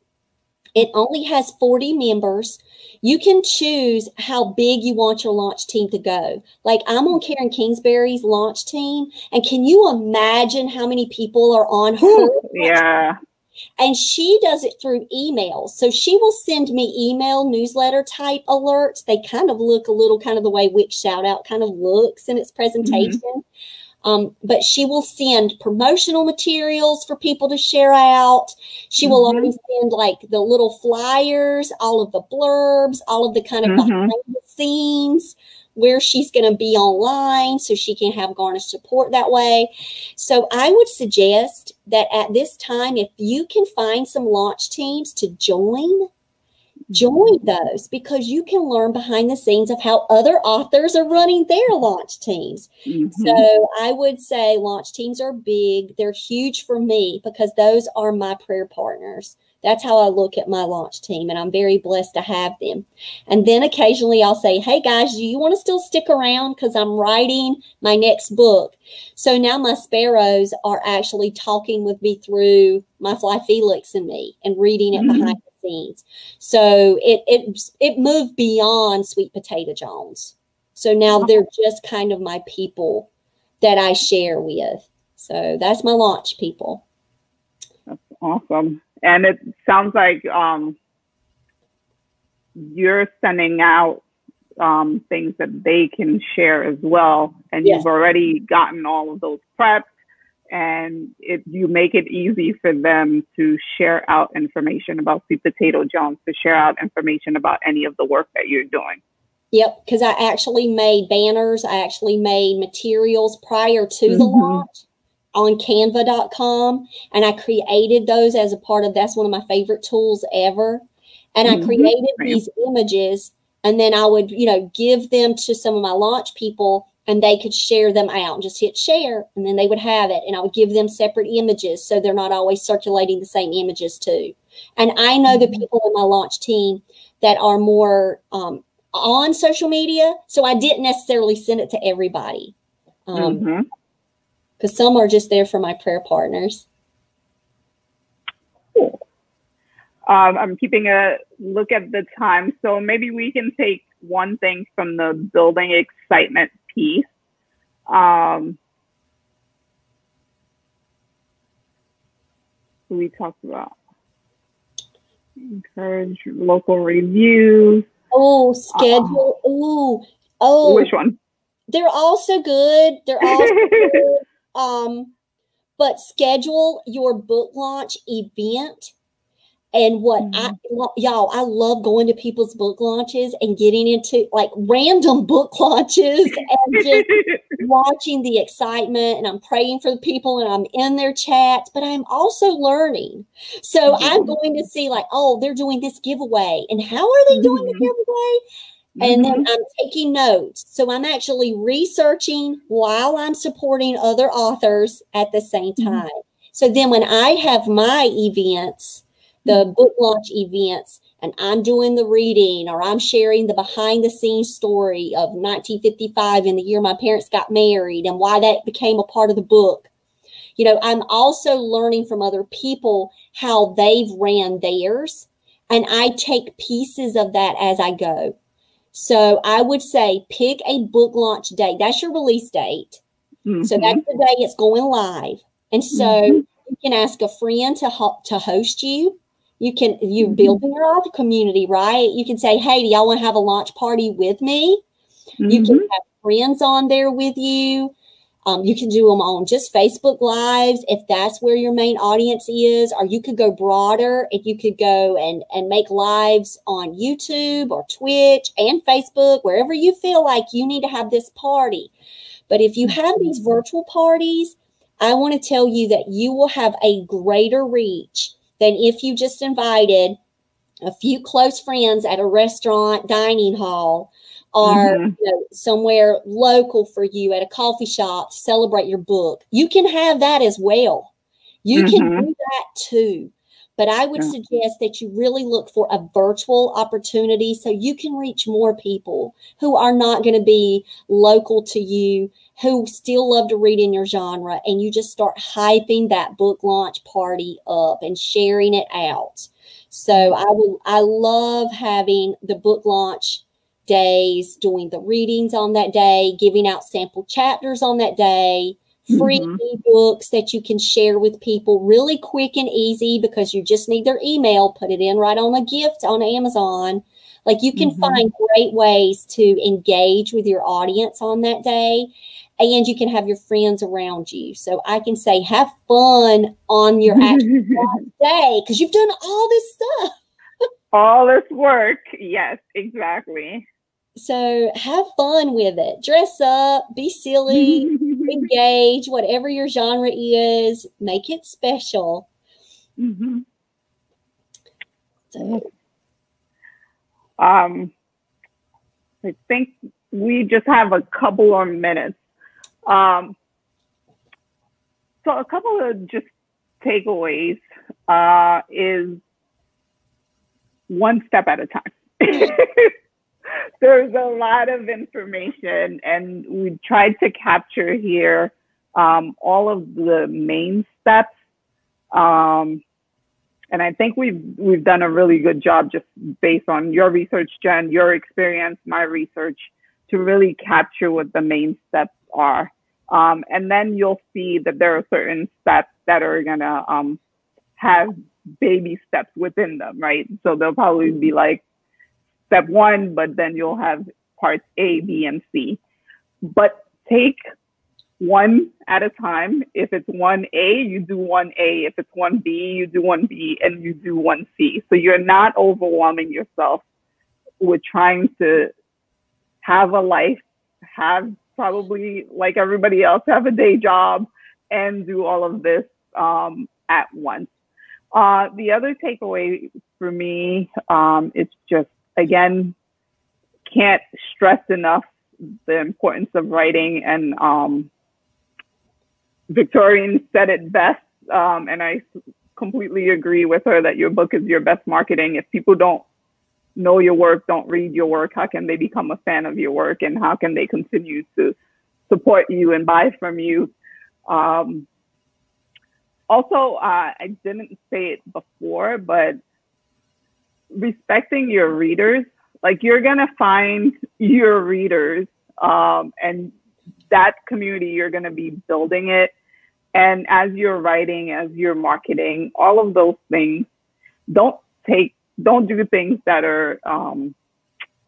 It only has 40 members. You can choose how big you want your launch team to go. Like I'm on Karen Kingsbury's launch team. And can you imagine how many people are on her? Yeah. And she does it through emails. So she will send me email newsletter type alerts. They kind of look a little kind of the way Wix Shout Out kind of looks in its presentation. But she will send promotional materials for people to share out. She will always send like the little flyers, all of the blurbs, all of the kind of behind the scenes where she's going to be online so she can have garnished support that way. So I would suggest that at this time, if you can find some launch teams to join those, because you can learn behind the scenes of how other authors are running their launch teams. So I would say launch teams are big. They're huge for me because those are my prayer partners. That's how I look at my launch team, and I'm very blessed to have them. And then occasionally I'll say, hey guys, do you want to still stick around? Because I'm writing my next book. So now my sparrows are actually talking with me through my Fly Felix and me and reading it behind the scenes. So it moved beyond Sweet Potato Jones. So now they're just kind of my people that I share with. So that's my launch people. That's awesome. And it sounds like you're sending out things that they can share as well. And you've already gotten all of those preps, and you make it easy for them to share out information about Sweet Potato Jones, to share out information about any of the work that you're doing. Yep, because I actually made banners. I actually made materials prior to the launch on canva.com, and I created those as a part of, that's one of my favorite tools ever. And I created these images, and then I would, give them to some of my launch people, and they could share them out. Just hit share, and then they would have it. And I would give them separate images so they're not always circulating the same images too. And I know the people in my launch team that are more on social media, so I didn't necessarily send it to everybody. Because some are just there for my prayer partners. Cool. I'm keeping a look at the time, so maybe we can take one thing from the building excitement piece. We talked about encourage local reviews. Oh, schedule. Oh. Which one? They're also good. They're also good. But schedule your book launch event. And y'all, I love going to people's book launches and getting into like random book launches and just watching the excitement. And I'm praying for the people and I'm in their chats, but I'm also learning. So I'm going to see like, oh, they're doing this giveaway. And how are they doing the giveaway? And then I'm taking notes. So I'm actually researching while I'm supporting other authors at the same time. So then when I have my events, the book launch events, and I'm doing the reading or I'm sharing the behind the scenes story of 1955 and the year my parents got married and why that became a part of the book. You know, I'm also learning from other people how they've ran theirs, and I take pieces of that as I go. So I would say pick a book launch date. That's your release date. So that's the day it's going live. And so you can ask a friend to host you. You're building your author community, right? You can say, hey, do y'all want to have a launch party with me? You can have friends on there with you. You can do them on just Facebook Lives if that's where your main audience is, or you could go broader and you could go and make lives on YouTube or Twitch and Facebook, wherever you feel like you need to have this party. But if you have these virtual parties, I want to tell you that you will have a greater reach than if you just invited a few close friends at a restaurant dining hall or somewhere local for you at a coffee shop to celebrate your book. You can have that as well. You can do that too. But I would suggest that you really look for a virtual opportunity so you can reach more people who are not going to be local to you, who still love to read in your genre, and you just start hyping that book launch party up and sharing it out. So I love having the book launch days, doing the readings on that day, giving out sample chapters on that day, free ebooks that you can share with people really quick and easy because you just need their email, put it in right on a gift on Amazon. Like you can find great ways to engage with your audience on that day, and you can have your friends around you. So I can say, have fun on your actual day because you've done all this stuff. All this work. Yes, exactly. So have fun with it. Dress up, be silly, engage, whatever your genre is, make it special. So. I think we just have a couple of minutes. So a couple of just takeaways is one step at a time. There's a lot of information, and we tried to capture here all of the main steps. And I think we've done a really good job just based on your research, Jen, your experience, my research, to really capture what the main steps are. And then you'll see that there are certain steps that are gonna have baby steps within them, right? So they'll probably be like step 1, but then you'll have parts A, B, and C. But take one at a time. If it's 1A, you do 1A. If it's 1B, you do 1B, and you do 1C. So you're not overwhelming yourself with trying to have a life, have probably like everybody else, have a day job and do all of this at once. The other takeaway for me is just, again, can't stress enough the importance of writing, and Victorian said it best, and I completely agree with her that your book is your best marketing. If people don't know your work, don't read your work, how can they become a fan of your work, and how can they continue to support you and buy from you? Also, I didn't say it before, but respecting your readers. Like, you're gonna find your readers, and that community, you're gonna be building it. And as you're writing, as you're marketing, all of those things, don't do things that are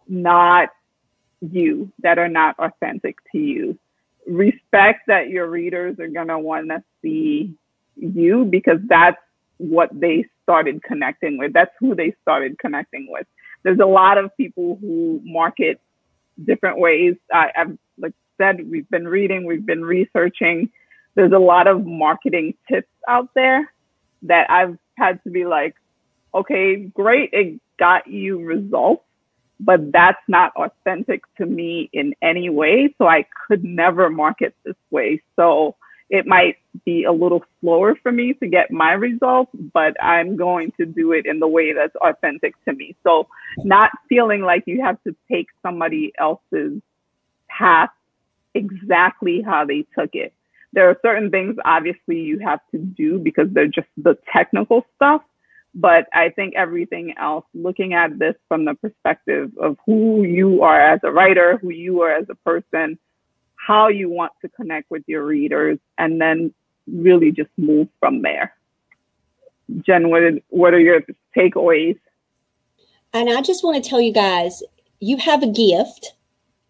not you, that are not authentic to you. Respect that your readers are gonna wanna see you, because that's what they started connecting with. That's who they started connecting with. There's a lot of people who market different ways. I've, like said, we've been reading, we've been researching. There's a lot of marketing tips out there that I've had to be like, okay, great, it got you results, but that's not authentic to me in any way. So I could never market this way. So it might be a little slower for me to get my results, but I'm going to do it in the way that's authentic to me. So not feeling like you have to take somebody else's path exactly how they took it. There are certain things, obviously, you have to do because they're just the technical stuff. But I think everything else, looking at this from the perspective of who you are as a writer, who you are as a person, how you want to connect with your readers, and then really just move from there. Jen, what are your takeaways? And I just want to tell you guys, you have a gift.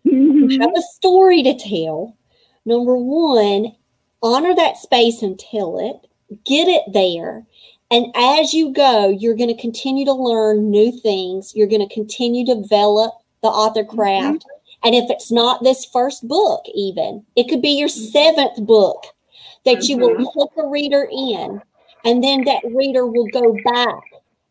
Mm-hmm. You have a story to tell. Number one, honor that space and tell it. Get it there. And as you go, you're going to continue to learn new things. You're going to continue to develop the author craft. Mm-hmm. And if it's not this first book, even, it could be your 7th book that you will hook a reader in. And then that reader will go back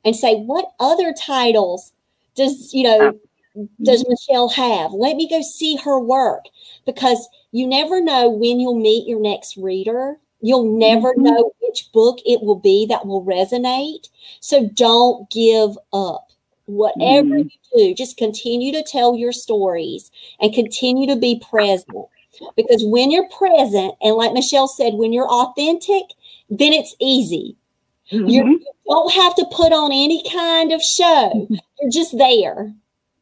and say, what other titles does Michelle have? Let me go see her work. Because you never know when you'll meet your next reader. You'll never know which book it will be that will resonate. So don't give up. Whatever you do, just continue to tell your stories and continue to be present. Because when you're present, and like Michelle said, when you're authentic, then it's easy. You don't have to put on any kind of show. You're just there.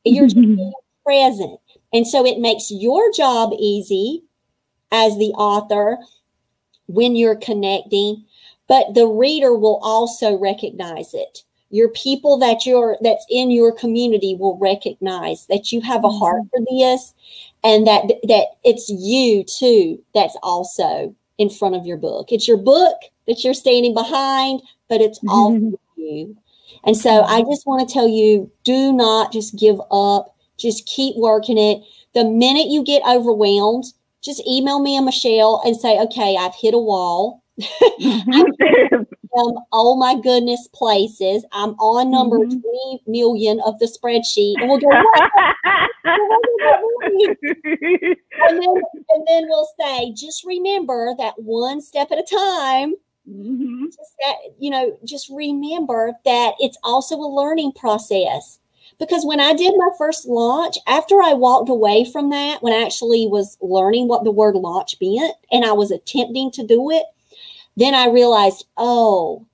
You're just being present. And so it makes your job easy as the author when you're connecting, but the reader will also recognize it. Your people that's in your community will recognize that you have a heart for this, and that it's you too that's also in front of your book. It's your book that you're standing behind, but it's also you. And so I just want to tell you, do not just give up. Just keep working it. The minute you get overwhelmed, just email me and Michelle and say, okay, I've hit a wall. Oh my goodness, places. I'm on number 20 million of the spreadsheet. And we'll go, and then we'll say, just remember that one step at a time. Just remember that it's also a learning process. Because when I did my first launch, after I walked away from that, when I actually was learning what the word launch meant and I was attempting to do it, then I realized, oh,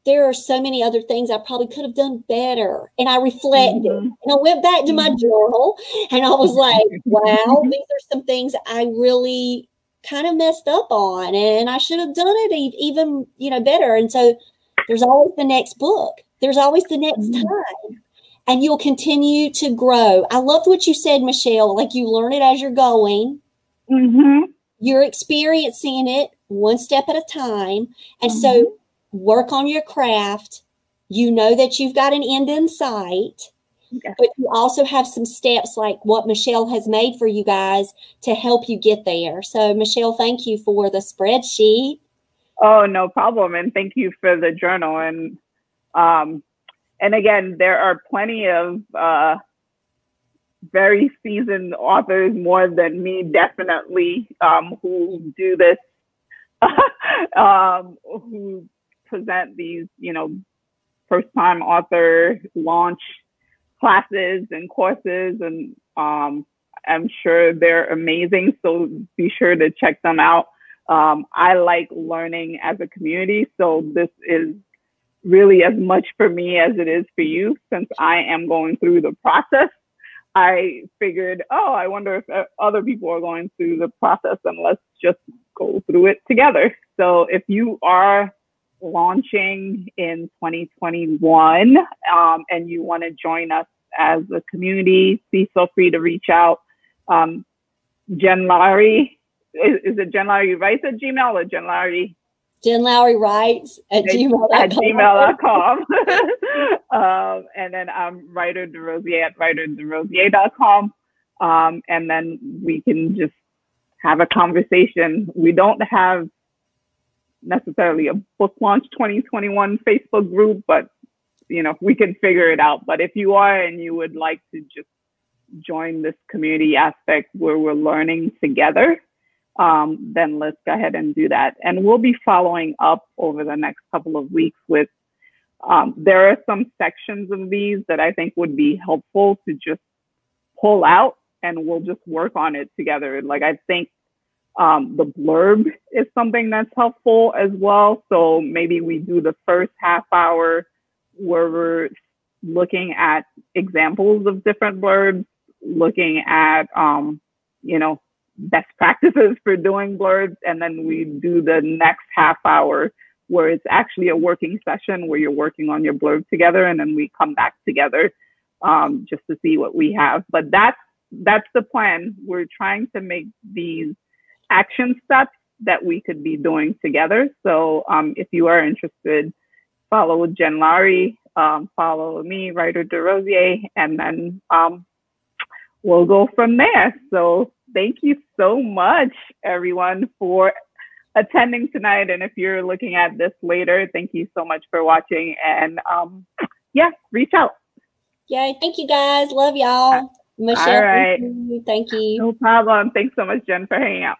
there are so many other things I probably could have done better. And I reflected and I went back to my journal and I was like, wow, these are some things I really kind of messed up on and I should have done it even, better. And so there's always the next book. There's always the next time. And you'll continue to grow. I loved what you said, Michelle, like you learn it as you're going. You're experiencing it one step at a time. And so work on your craft. You know that you've got an end in sight, but you also have some steps like what Michelle has made for you guys to help you get there. So Michelle, thank you for the spreadsheet. Oh, no problem. And thank you for the journal. And again, there are plenty of very seasoned authors, more than me, definitely, who do this, who present these, first-time author launch classes and courses, and I'm sure they're amazing. So be sure to check them out. I like learning as a community, so this is really as much for me as it is for you, since I am going through the process. I figured, oh, I wonder if other people are going through the process, and let's just go through it together. So if you are launching in 2021 and you want to join us as a community, please feel free to reach out. Jen Lowry, is it Jen Lowry Writes at Gmail or Jen Lowry? Jen Lowry Writes at gmail.com. And then I'm WriterDerosier at WriterDerosier.com. And then we can just have a conversation. We don't have necessarily a book launch 2021 Facebook group, but we can figure it out. But if you are and you would like to just join this community aspect where we're learning together, then let's go ahead and do that. And we'll be following up over the next couple of weeks with, there are some sections of these that I think would be helpful to just pull out, and we'll just work on it together. Like, I think the blurb is something that's helpful as well. So maybe we do the first half hour where we're looking at examples of different blurbs, looking at, best practices for doing blurbs. And then we do the next half hour where it's actually a working session where you're working on your blurb together. And then we come back together just to see what we have. But that's the plan. We're trying to make these action steps that we could be doing together. So if you are interested, follow Jen Lowry, follow me, WriterDerosier, and then we'll go from there. So thank you so much, everyone, for attending tonight. And if you're looking at this later, thank you so much for watching. And reach out. Yay. Thank you, guys. Love y'all. Michelle, all right. Thank you. No problem. Thanks so much, Jen, for hanging out.